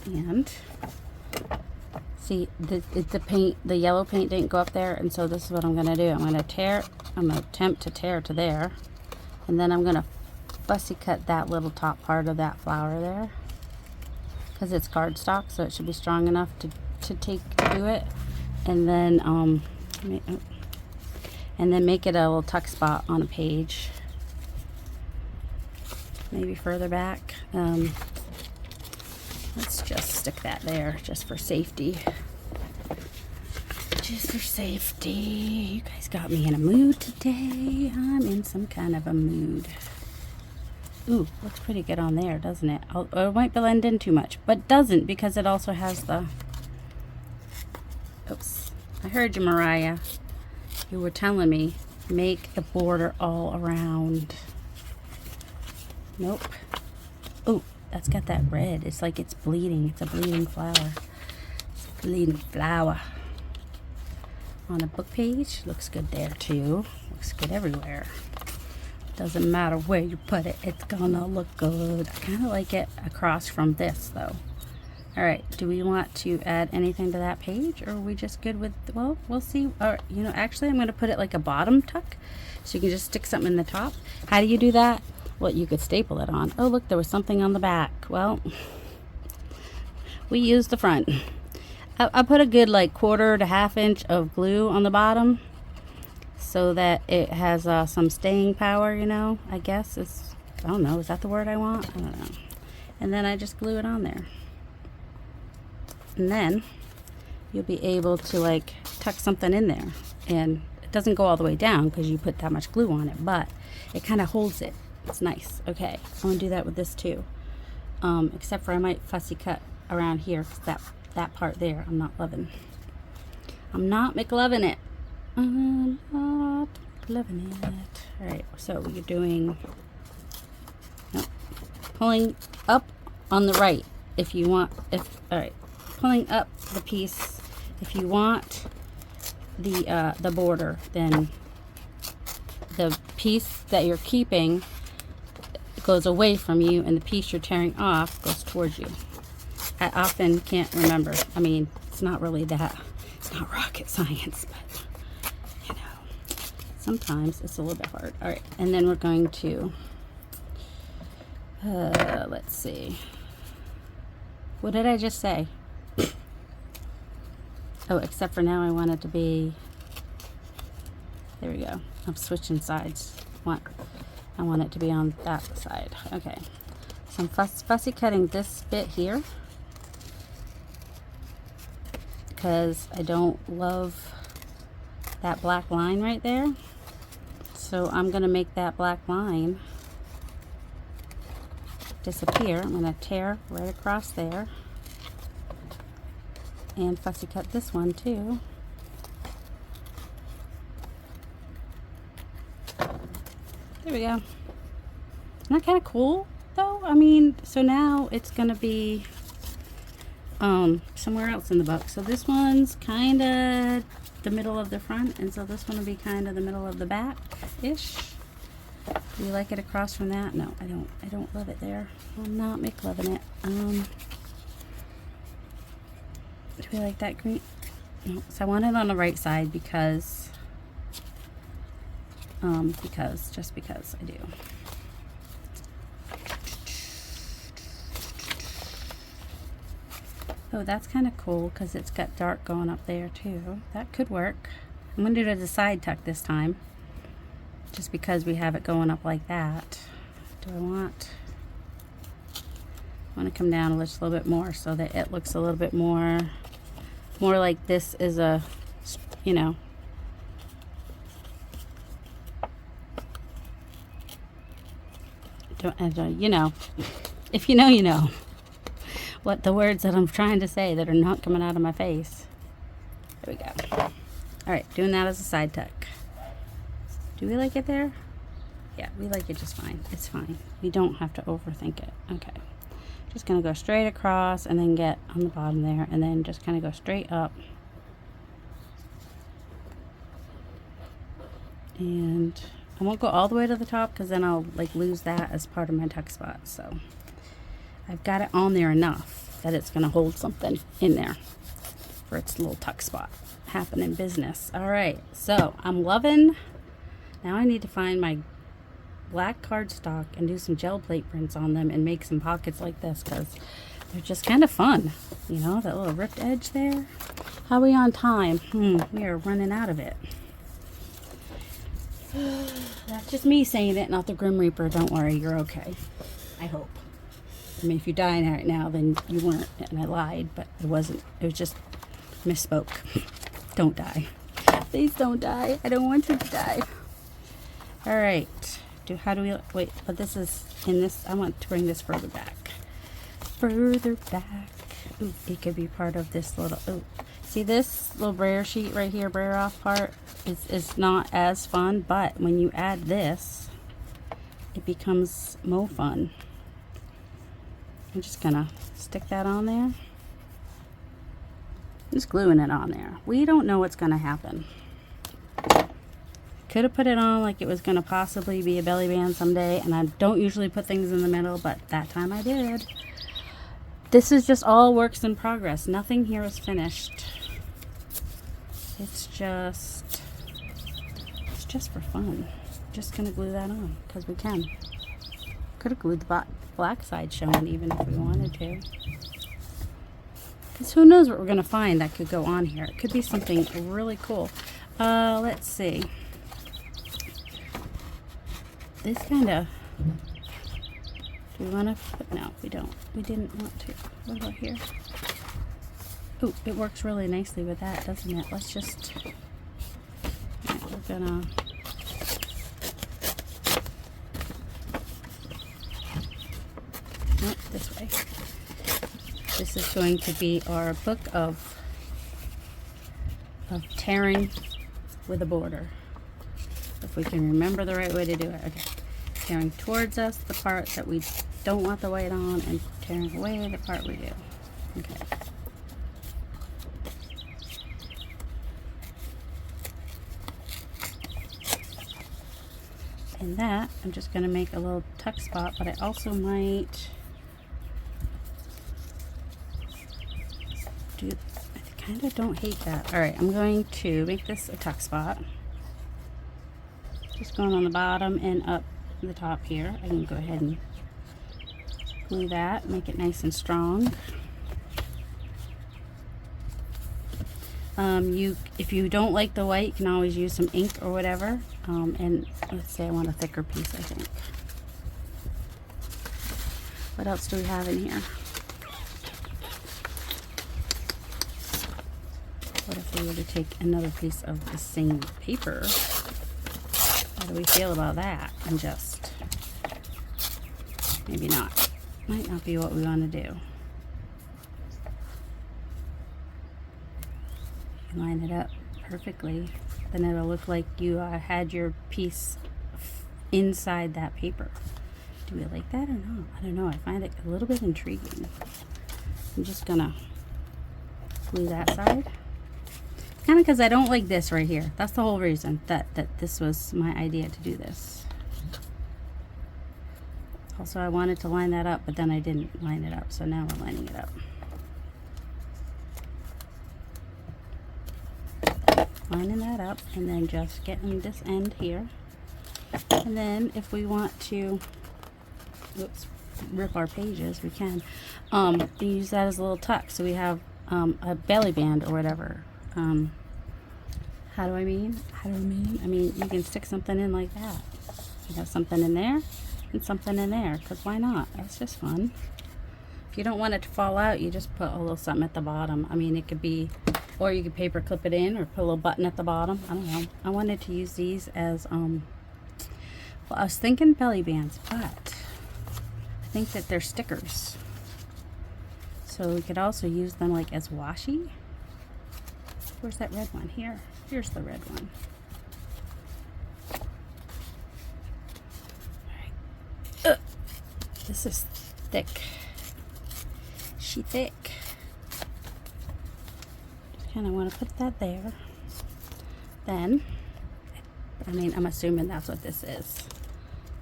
And See, the paint, the yellow paint didn't go up there, and so this is what I'm going to do. I'm going to attempt to tear to there, and then I'm going to fussy cut that little top part of that flower there, because it's cardstock, so it should be strong enough to do it, and then make it a little tuck spot on a page, maybe further back. Let's just stick that there just for safety. Just for safety. You guys got me in a mood today. I'm in some kind of a mood. Ooh, looks pretty good on there, doesn't it? Or it might blend in too much, but doesn't, because it also has the... Oops. I heard you, Mariah. You were telling me, make the border all around. Nope. Ooh. That's got that red. It's like it's bleeding. It's a bleeding flower. It's a bleeding flower. On a book page. Looks good there too. Looks good everywhere. Doesn't matter where you put it. It's gonna look good. I kind of like it across from this though. Alright. Do we want to add anything to that page? Or are we just good with... Well, we'll see. Or, you know, actually I'm going to put it like a bottom tuck. So you can just stick something in the top. How do you do that? Well, you could staple it on. Oh, look, there was something on the back. Well, we used the front. I put a good like 1/4 to 1/2 inch of glue on the bottom so that it has some staying power, you know, I guess. I don't know, is that the word I want? I don't know. And then I just glue it on there. And then you'll be able to like tuck something in there. And it doesn't go all the way down because you put that much glue on it, but it kind of holds it. It's nice. Okay, I'm gonna do that with this too. Except for I might fussy cut around here because that part there I'm not loving. I'm not McLovin' it. I'm not loving it. All right, so you're doing pulling up on the right if you want. All right, pulling up the piece if you want the border. Then the piece that you're keeping goes away from you, and the piece you're tearing off goes towards you. I often can't remember. I mean, it's not really that, it's not rocket science, but you know, sometimes it's a little bit hard. All right, and then we're going to, let's see. What did I just say? Oh, except for now I want it to be, there we go. I'm switching sides. I want it to be on that side. Okay. So I'm fussy cutting this bit here because I don't love that black line right there. So I'm going to make that black line disappear. I'm going to tear right across there and fussy cut this one too. There we go. Isn't that kind of cool though? I mean, so now it's going to be somewhere else in the book. So this one's kind of the middle of the front, and so this one will be kind of the middle of the back-ish. Do you like it across from that? No, I don't. I don't love it there. I'm not McLovin' it. Do we like that green? No, so I want it on the right side because just because I do. Oh, that's kind of cool because it's got dark going up there too. That could work. I'm going to do it as a side tuck this time, just because we have it going up like that. Do I want to come down just a little bit more so that it looks a little bit more like this is a, you know, you know, if you know, you know what the words that I'm trying to say that are not coming out of my face. There we go. All right, doing that as a side tuck. Do we like it there? Yeah, we like it just fine. It's fine. We don't have to overthink it. Okay. Just gonna go straight across and then get on the bottom there, and then just kind of go straight up. And I won't go all the way to the top because then I'll like lose that as part of my tuck spot. So I've got it on there enough that it's gonna hold something in there. for its little tuck spot happening business. All right, so I'm loving. Now I need to find my black cardstock and do some gel plate prints on them and make some pockets like this, because they're just kind of fun. You know, that little ripped edge there. How are we on time? We are running out of it. That's just me saying it, not the Grim Reaper. Don't worry, you're okay. I hope. I mean, if you're dying right now, then you weren't, and I lied, but it wasn't. It was just misspoke. Don't die. Please don't die. I don't want you to die. All right. How do we, wait, but this is in this, I want to bring this further back. Further back. Ooh, it could be part of this little, ooh. See this little brayer sheet right here, brayer off part, is not as fun, but when you add this, it becomes more fun. I'm just gonna stick that on there. Just gluing it on there. We don't know what's gonna happen. Could have put it on like it was going to possibly be a belly band someday, and I don't usually put things in the middle, but that time I did. This is just all works in progress. Nothing here is finished. It's just for fun. Just going to glue that on because we can. Could have glued the black side showing even if we wanted to. Because who knows what we're going to find that could go on here. It could be something really cool. Let's see. This kind of, do we want to put, no, we don't. We didn't want to. What about here? Oh, it works really nicely with that, doesn't it? Let's just, right, we're gonna, nope, this way. This is going to be our book of tearing with a border. If we can remember the right way to do it. Okay. Tearing towards us the part that we don't want the white on, and tearing away the part we do. Okay. And that, I'm just going to make a little tuck spot, but I also might do, I kind of don't hate that. All right, I'm going to make this a tuck spot. Just going on the bottom and up the top here. I can go ahead and glue that, make it nice and strong. If you don't like the white, you can always use some ink or whatever. And let's say I want a thicker piece, I think. What else do we have in here? What if we were to take another piece of the same paper? How do we feel about that? And just, maybe not. Might not be what we want to do. You line it up perfectly, then it'll look like you had your piece inside that paper. Do we like that or not? I don't know. I find it a little bit intriguing. I'm just gonna glue that side. Kind of because I don't like this right here. That's the whole reason that this was my idea to do this. Also, I wanted to line that up, but then I didn't line it up, so now we're lining it up. Lining that up, and then just getting this end here. And then if we want to, whoops, rip our pages, we can. Use that as a little tuck, so we have a belly band or whatever. How do I mean? I mean, you can stick something in like that. You have something in there and something in there, because why not? That's just fun. If you don't want it to fall out, you just put a little something at the bottom. I mean, it could be, or you could paper clip it in or put a little button at the bottom. I don't know. I wanted to use these as, well, I was thinking belly bands, but I think that they're stickers. So we could also use them like as washi. Where's that red one? Here. Here's the red one. All right. This is thick. She thick. Just kind of want to put that there. Then, I mean, I'm assuming that's what this is.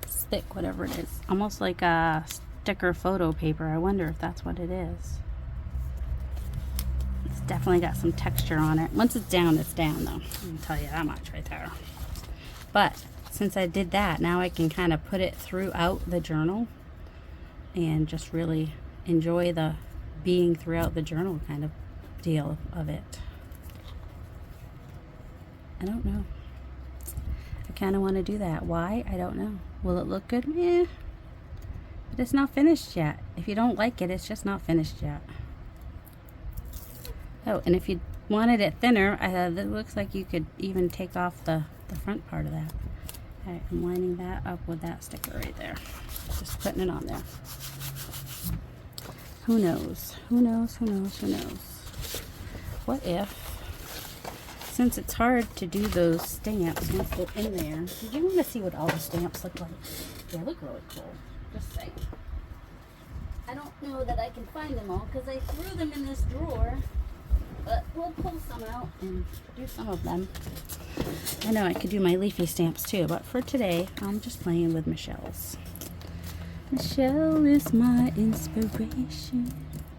It's thick, whatever it is. Almost like a sticker photo paper. I wonder if that's what it is. definitely got some texture on it. Once it's down though. I can tell you that much right there. But since I did that, now I can kind of put it throughout the journal and just really enjoy the being throughout the journal kind of deal of it. I don't know. I kind of want to do that. Why? I don't know. Will it look good? Yeah. But it's not finished yet. If you don't like it, it's just not finished yet. Oh, and if you wanted it thinner, it looks like you could even take off the front part of that. Okay, I'm lining that up with that sticker right there. Just putting it on there. Who knows? Who knows? Who knows? Who knows? What if, since it's hard to do those stamps once they're in there, did you want to see what all the stamps look like? They look really cool. Just saying. I don't know that I can find them all because I threw them in this drawer. But we'll pull some out and do some of them. I know I could do my leafy stamps too, but for today, I'm just playing with Michelle's. Michelle is my inspiration.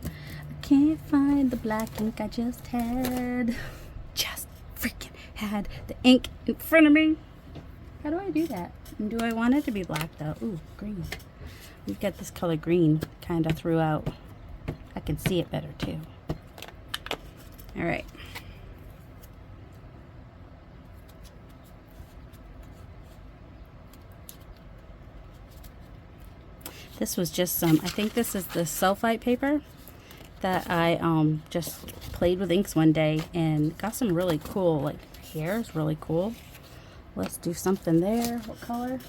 I can't find the black ink I just had. Just freaking had the ink in front of me. How do I do that? And do I want it to be black though? Ooh, green. We've got this color green kind of throughout. I can see it better too. All right. This was just some, I think this is the sulfite paper that I just played with inks one day and got some really cool, like hairs, really cool. Let's do something there. What color?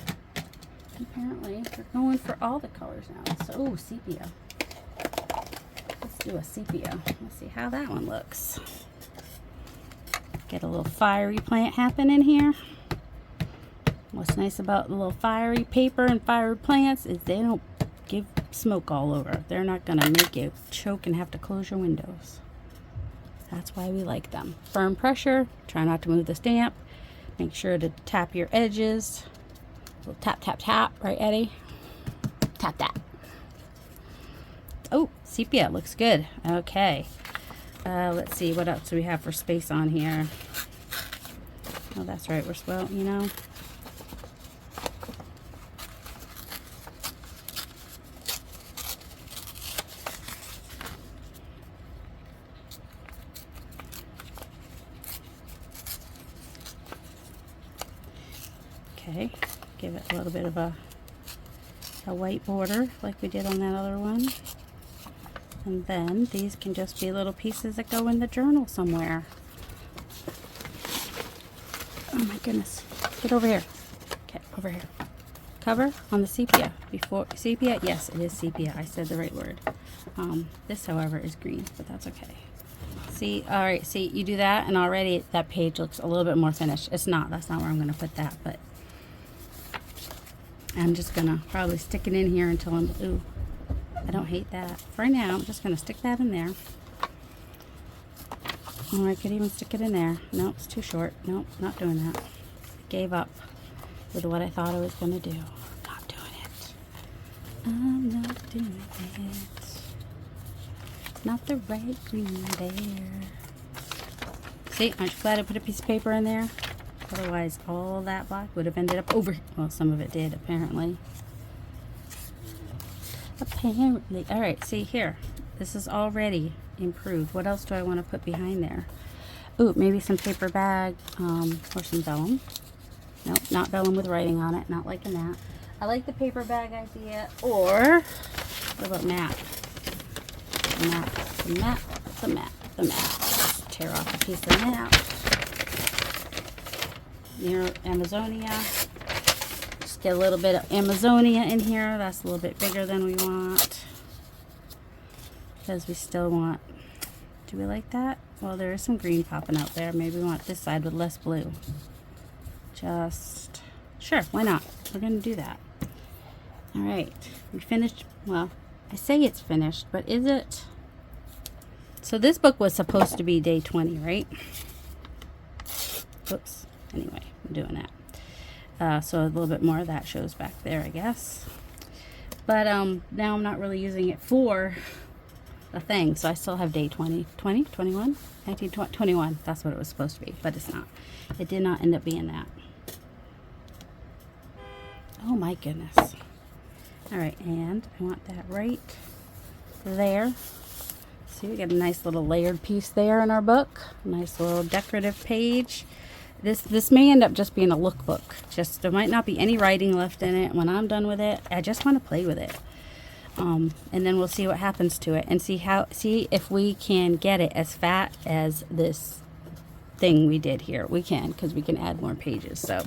Apparently, they're going for all the colors now. So, ooh, sepia. Let's do a sepia. Let's see how that one looks. Get a little fiery plant happening here. What's nice about the little fiery paper and fiery plants is they don't give smoke all over. They're not going to make you choke and have to close your windows. That's why we like them. Firm pressure. Try not to move the stamp. Make sure to tap your edges. A little tap, tap, tap. Right, Eddie? Tap that. Oh, sepia looks good. Okay. Let's see. What else do we have for space on here? Oh, that's right. We're, well, you know. Okay. Give it a little bit of a white border like we did on that other one. And then these can just be little pieces that go in the journal somewhere. Oh my goodness. Get over here. Okay, over here. Cover on the sepia. Before sepia? Yes, it is sepia. I said the right word. This, however, is green, but that's okay. See, all right, see, you do that, and already that page looks a little bit more finished. It's not. That's not where I'm going to put that, but I'm just going to probably stick it in here until I'm, ooh, I don't hate that. For right now, I'm just going to stick that in there. Or I could even stick it in there. Nope, it's too short. Nope, not doing that. I gave up with what I thought I was going to do. Not doing it. I'm not doing it. Not the right green there. See, aren't you glad I put a piece of paper in there? Otherwise, all that black would have ended up over. Well, some of it did, apparently. Apparently. All right, see here. This is already improved. What else do I want to put behind there? Ooh, maybe some paper bag or some vellum. Nope, not vellum with writing on it. Not liking that. I like the paper bag idea. Or, what about matte? The matte, the matte, the matte, the matte. Tear off a piece of matte. Near Amazonia. Just get a little bit of Amazonia in here. That's a little bit bigger than we want. Because we still want, do we like that? Well, there is some green popping out there. Maybe we want this side with less blue. Just, sure, why not? We're going to do that. All right, we finished, well, I say it's finished, but is it? So this book was supposed to be day 20, right? Oops. Anyway, I'm doing that. So a little bit more of that shows back there, I guess. But now I'm not really using it for a thing. So I still have day 20, 20, 21, 19, 20, 21. That's what it was supposed to be, but it's not. It did not end up being that. Oh my goodness. All right, and I want that right there. See, we got a nice little layered piece there in our book. Nice little decorative page. This may end up just being a lookbook. Just there might not be any writing left in it. When I'm done with it, I just want to play with it. And then we'll see what happens to it and see if we can get it as fat as this thing we did here. We can, because we can add more pages. So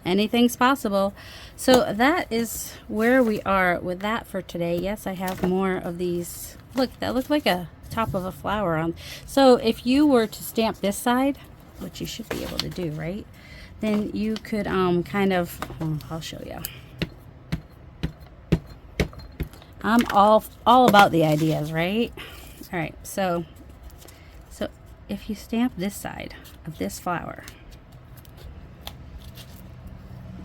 anything's possible. So that is where we are with that for today. Yes, I have more of these. Look, that looked like a top of a flower on. So if you were to stamp this side, which you should be able to do, right? Then you could kind of, I'll show you. I'm all about the ideas, right? All right, so if you stamp this side of this flower,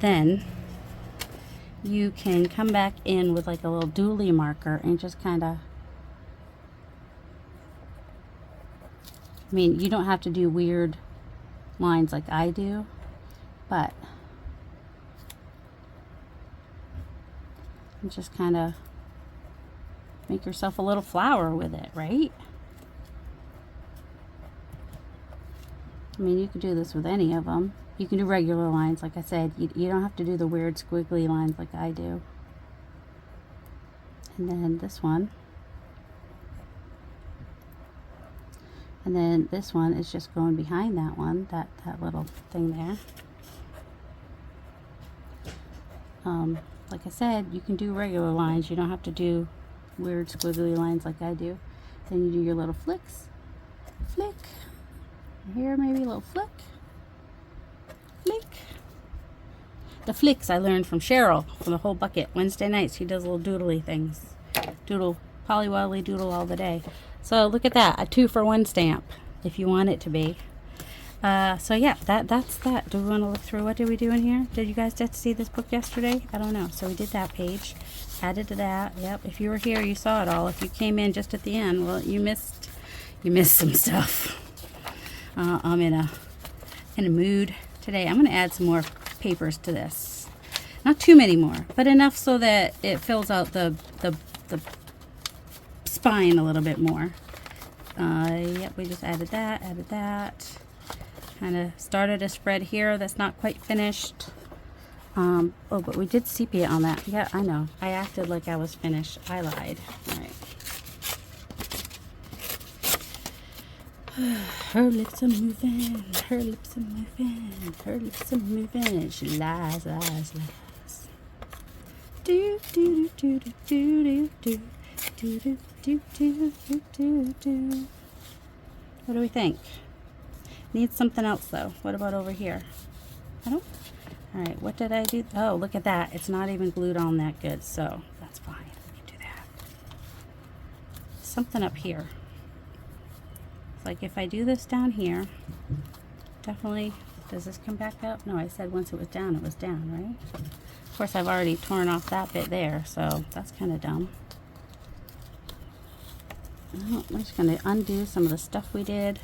then you can come back in with like a little doodly marker and just kind of, I mean, you don't have to do weird lines like I do, but just kind of make yourself a little flower with it, right? I mean, you could do this with any of them. You can do regular lines, like I said. You don't have to do the weird squiggly lines like I do. And then this one. And then this one is just going behind that one, that little thing there. Like I said, you can do regular lines. You don't have to do weird squiggly lines like I do. Then you do your little flicks. Flick. Here, maybe a little flick. Flick. The flicks I learned from Cheryl from the whole bucket. Wednesday nights she does little doodly things. Doodle, Polly Wobbly doodle all the day. So look at that, a 2-for-1 stamp if you want it to be. So yeah, that's that. Do we want to look through what did we do in here? Did you guys get to see this book yesterday? I don't know. So we did that page, added to that. Yep. If you were here, you saw it all. If you came in just at the end, well, you missed some stuff. I'm in a mood today. I'm going to add some more papers to this. Not too many more, but enough so that it fills out the spine a little bit more. Yep, we just added that. Kind of started a spread here that's not quite finished. Oh, but we did sepia on that. Yeah, I know. I acted like I was finished. I lied. All right. Her lips are moving. Her lips are moving. Her lips are moving. She lies. Do do do do do do do do do do do. What do we think? Needs something else though. What about over here? I don't. All right. What did I do? Oh, look at that. It's not even glued on that good. So that's fine. We can do that. Something up here. Like if I do this down here, definitely, does this come back up? No, I said once it was down, right? Of course, I've already torn off that bit there, so that's kind of dumb. Oh, I'm just going to undo some of the stuff we did.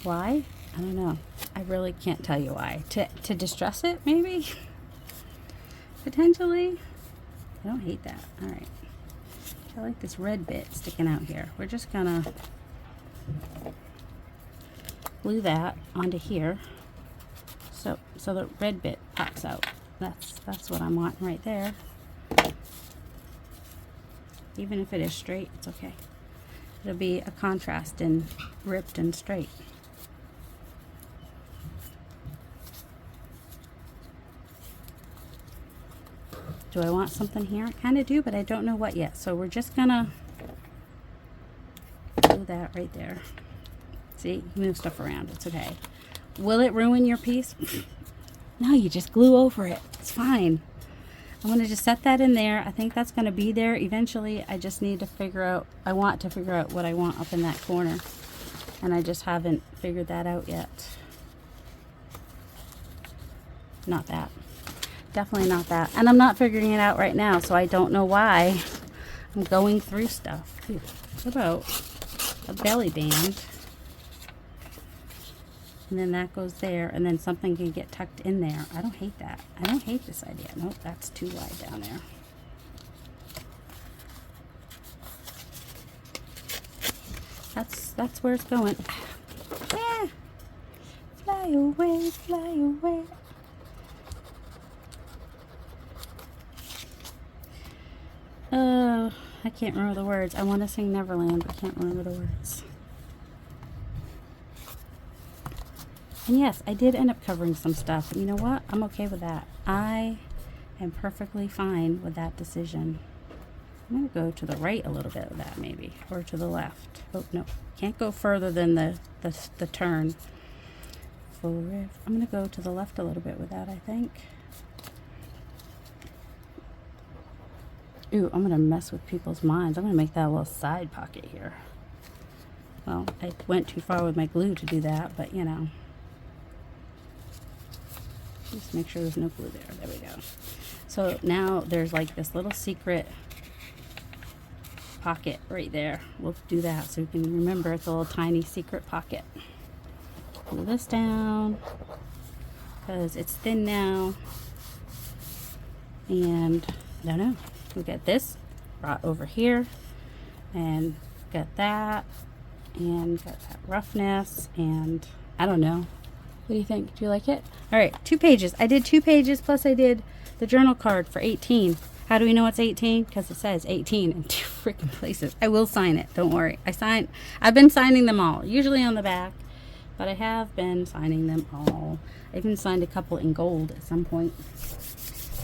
Why? I don't know. I really can't tell you why. To distress it, maybe? Potentially? I don't hate that. All right. I like this red bit sticking out here. We're just going to glue that onto here so the red bit pops out. That's what I'm wanting right there. Even if it is straight, it's okay. It'll be a contrast in ripped and straight. Do I want something here? I kind of do, but I don't know what yet. So we're just gonna do that right there. See, you move stuff around. It's okay. Will it ruin your piece? No, you just glue over it. It's fine. I'm going to just set that in there. I think that's going to be there eventually. I just need to figure out, I want to figure out what I want up in that corner. And I just haven't figured that out yet. Not that. Definitely not that. And I'm not figuring it out right now, so I don't know why I'm going through stuff. Ooh, What about a belly band? And then that goes there, and then something can get tucked in there. I don't hate that. I don't hate this idea. Nope, that's too wide down there. That's where it's going. Yeah. Fly away, fly away. I can't remember the words. I want to sing Neverland, but I can't remember the words. And yes, I did end up covering some stuff. You know what? I'm okay with that. I am perfectly fine with that decision. I'm going to go to the right a little bit with that, maybe. Or to the left. Oh, no. Can't go further than the turn. I'm going to go to the left a little bit with that, I think. Ooh, I'm going to mess with people's minds. I'm going to make that a little side pocket here. Well, I went too far with my glue to do that, but you know. Just make sure there's no glue there. There we go. So now there's like this little secret pocket right there. We'll do that so you can remember it's a little tiny secret pocket. Glue this down because it's thin now. And I don't know. We got this brought over here and got that and got that roughness and I don't know. What do you think? Do you like it? All right, 2 pages. I did 2 pages plus I did the journal card for 18. How do we know it's 18? Because it says 18 in 2 freaking places. I will sign it. Don't worry. I've been signing them all, usually on the back, but I have been signing them all. I even signed a couple in gold at some point.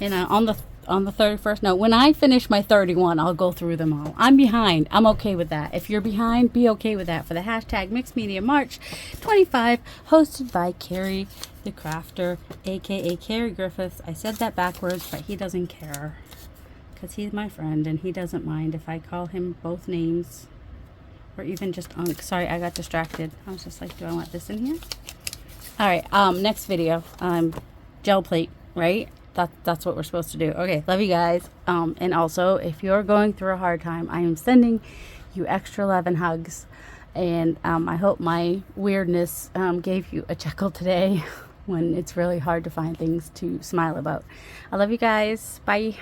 And on the 31st. No, when I finish my 31, I'll go through them all. I'm behind. I'm okay with that. If you're behind, be okay with that. For the hashtag Mixed Media March 25, hosted by Ceri the Crafter, aka Cary Griffiths. I said that backwards, but he doesn't care because he's my friend and he doesn't mind if I call him both names or even just sorry, I got distracted. I was just like, do I want this in here? All right, next video, gel plate, right? That's what we're supposed to do. Okay, love you guys. And also, if you're going through a hard time, I am sending you extra love and hugs. And I hope my weirdness gave you a chuckle today when it's really hard to find things to smile about. I love you guys. Bye.